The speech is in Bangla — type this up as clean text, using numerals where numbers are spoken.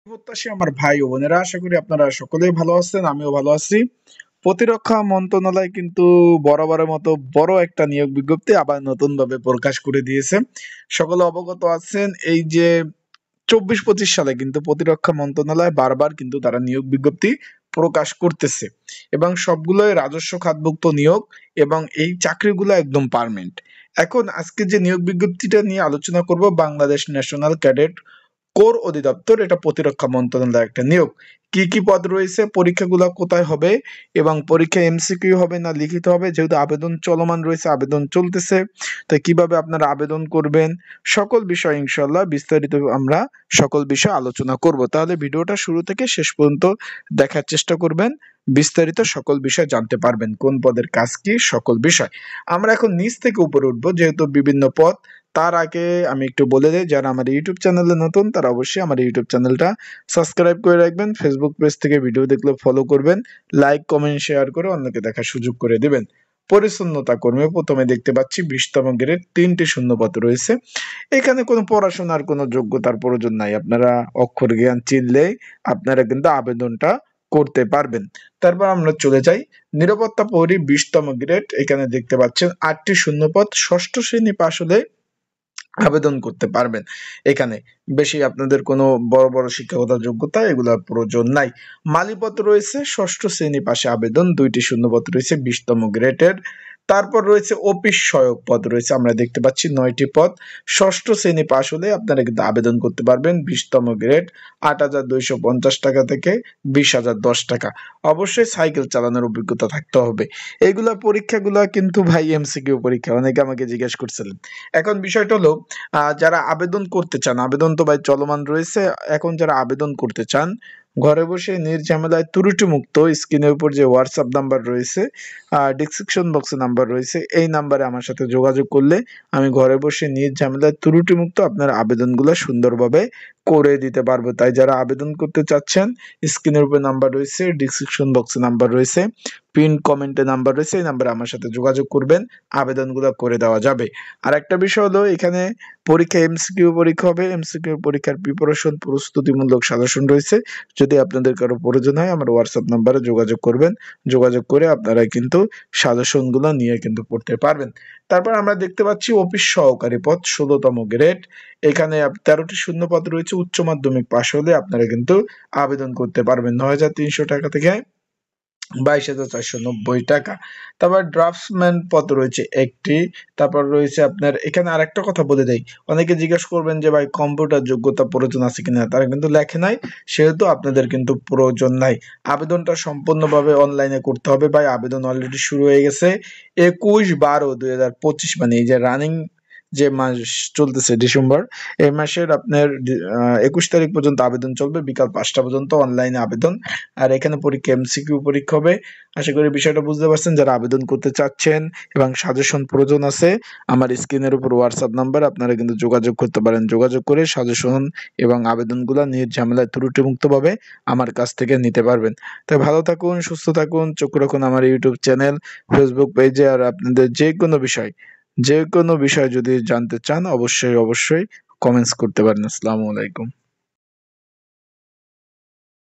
প্রত্যাশী আমার ভাই ও বোনেরা, আশা করি আপনারা সকলেই ভালো আছেন, আমিও ভালো আছি। প্রতিরক্ষা মন্ত্রণালয় কিন্তু বরাবরের মতো বড় একটা নিয়োগ বিজ্ঞপ্তি আবার নতুন ভাবে প্রকাশ করে দিয়েছে। সকলে অবগত আছেন, এই যে 24-25 সালে কিন্তু প্রতিরক্ষা মন্ত্রণালয় বারবার কিন্তু তারা নিয়োগ বিজ্ঞপ্তি প্রকাশ করতেছে এবং সবগুলোই রাজস্ব খাতভুক্ত নিয়োগ এবং এই চাকরিগুলো একদম পার্মানেন্ট। এখন আজকে যে নিয়োগ বিজ্ঞপ্তিটা নিয়ে আলোচনা করব, বাংলাদেশ ন্যাশনাল ক্যাডেট কোর অধিদপ্তর, এটা প্রতিরক্ষা মন্ত্রণালয়ের একটা নিয়োগ। কি কি পদ রয়েছে, পরীক্ষাগুলো কোথায় হবে এবং পরীক্ষা এমসিকিউ হবে না লিখিত হবে, যেহেতু আবেদন চলমান রয়েছে, আবেদন চলতেছে, তো কিভাবে আপনারা আবেদন করবেন, সকল বিষয় ইনশাল্লাহ বিস্তারিত আমরা সকল বিষয় আলোচনা করব। তাহলে ভিডিওটা শুরু থেকে শেষ পর্যন্ত দেখার চেষ্টা করবেন, বিস্তারিত সকল বিষয় জানতে পারবেন, কোন পদের কাজ কি সকল বিষয়। আমরা এখন নিচ থেকে উপরে উঠবো, যেহেতু বিভিন্ন পদ। তার আগে আমি একটু বলে দেই, যারা আমার ইউটিউব চ্যানেলে নতুন তারা অবশ্যই আমার ইউটিউব চ্যানেলটা সাবস্ক্রাইব করে রাখবেন, ফেসবুক পেজ থেকে ভিডিও দেখলে ফলো করবেন, লাইক কমেন্ট শেয়ার করে অন্যকে দেখার সুযোগ করে দিবেন। পরিচ্ছন্নতা কর্মী প্রথমে দেখতে পাচ্ছি 20তম গ্রেড, 3টি শূন্যপদ রয়েছে। এখানে কোনো পড়াশোনার কোনো যোগ্যতার প্রয়োজন নাই, আপনারা অক্ষর জ্ঞান চিনলেই আপনারা কিন্তু আবেদনটা করতে পারবেন। তারপর আমরা চলে যাই নিরাপত্তা প্রহরী 20তম গ্রেড, এখানে দেখতে পাচ্ছেন 8টি শূন্যপদ, ষষ্ঠ শ্রেণী পাশ হলে আবেদন করতে পারবেন। এখানে বেশি আপনাদের কোনো বড় বড় শিক্ষাগত যোগ্যতা এগুলোর প্রয়োজন নাই। মালিপদ রয়েছে ষষ্ঠ শ্রেণী পাশে আবেদন, 2টি শূন্যপদ রয়েছে 20তম গ্রেডের। তারপর রয়েছে অফিস সহায়ক পদ রয়েছে, আমরা দেখতে পাচ্ছি 9টি পদ, ষষ্ঠ শ্রেণী পাশ হলে আপনারা কিন্তু আবেদন করতে পারবেন। 20তম গ্রেড, 8,250 টাকা থেকে 20,010 টাকা। অবশ্যই সাইকেল চালানোর অভিজ্ঞতা থাকতে হবে। এইগুলা পরীক্ষাগুলা কিন্তু ভাই এমসিকিউ পরীক্ষা, অনেকে আমাকে জিজ্ঞেস করছিলেন। এখন বিষয়টা হলো, যারা আবেদন করতে চান, আবেদন তো ভাই চলমান রয়েছে, এখন যারা আবেদন করতে চান ঘরে বসে নির্ঝামেলায় ত্রুটি মুক্ত, স্ক্রিনের উপর যে হোয়াটসঅ্যাপ নাম্বার রয়েছে, ডিসক্রিপশন বক্সে নাম্বার রয়েছে, এই নাম্বারে আমার সাথে যোগাযোগ করলে আমি ঘরে বসে নির্ঝামেলায় ত্রুটি মুক্ত আপনার আবেদনগুলো সুন্দরভাবে করে দিতে পারবো। তাই যারা আবেদন করতে চাচ্ছেন, স্ক্রিনের উপর নাম্বার রয়েছে, ডিসক্রিপশন বক্সে নাম্বার রয়েছে, পিন কমেন্টে নাম্বার রয়েছে, এই নাম্বারে আমার সাথে যোগাযোগ করবেন, আবেদনগুলো করে দেওয়া যাবে। আর একটা বিষয় হলো, এখানে পরীক্ষা এমসিকিউ পরীক্ষা হবে, এমসিকিউ পরীক্ষার প্রিপারেশন প্রস্তুতিমূলক সাজেশন রয়েছে। যদি আপনাদের কারো প্রয়োজন হয় আমার হোয়াটসঅ্যাপ নাম্বারে যোগাযোগ করবেন, যোগাযোগ করে আপনারা কিন্তু সাজেশনগুলো নিয়ে কিন্তু পড়তে পারবেন। তারপর আমরা দেখতে পাচ্ছি অফিস সহকারী পদ 16তম গ্রেড, এখানে 13টি শূন্যপদ রয়েছে, উচ্চ মাধ্যমিক পাশ হলে আপনারা কিন্তু আবেদন করতে পারবেন। 9,300 টাকা থেকে 22,490 টাকা। তারপর ড্রাফটসম্যান পদ রয়েছে একটি। তারপর রয়েছে আপনার, এখানে আরেকটা কথা বলে দেই, অনেকে জিজ্ঞেস করবেন যে ভাই কম্পিউটার যোগ্যতা প্রয়োজন আছে কিনা, তারা কিন্তু লেখে নাই, সেহেতু আপনাদের কিন্তু প্রয়োজন নাই। আবেদনটা সম্পূর্ণভাবে অনলাইনে করতে হবে ভাই, আবেদন অলরেডি শুরু হয়ে গেছে 21/12/2025, মানে এই যে রানিং যে মাস চলতেছে ডিসেম্বর, এই মাসের আপনার 21 তারিখ পর্যন্ত আবেদন চলবে, বিকাল 5টা পর্যন্ত অনলাইনে আবেদন। আর এখানে পরীক্ষা এমসিকিউ পরীক্ষা হবে। আশা করি বিষয়টা বুঝতে পারছেন। যারা আবেদন করতে চাচ্ছেন এবং সাজেশন প্রয়োজন আছে, আমার স্ক্রিনের উপর হোয়াটসঅ্যাপ নাম্বার, আপনারা কিন্তু যোগাযোগ করতে পারেন, যোগাযোগ করে সাজেশন এবং আবেদনগুলো নির্ঝামেলায় ত্রুটিমুক্তভাবে আমার কাছ থেকে নিতে পারবেন। তাই ভালো থাকুন, সুস্থ থাকুন, চোখ রাখুন আমার ইউটিউব চ্যানেল, ফেসবুক পেজে। আর আপনাদের যে কোনো বিষয় যদি জানতে চান, অবশ্যই অবশ্যই কমেন্টস করতে পারেন। আসসালামু আলাইকুম।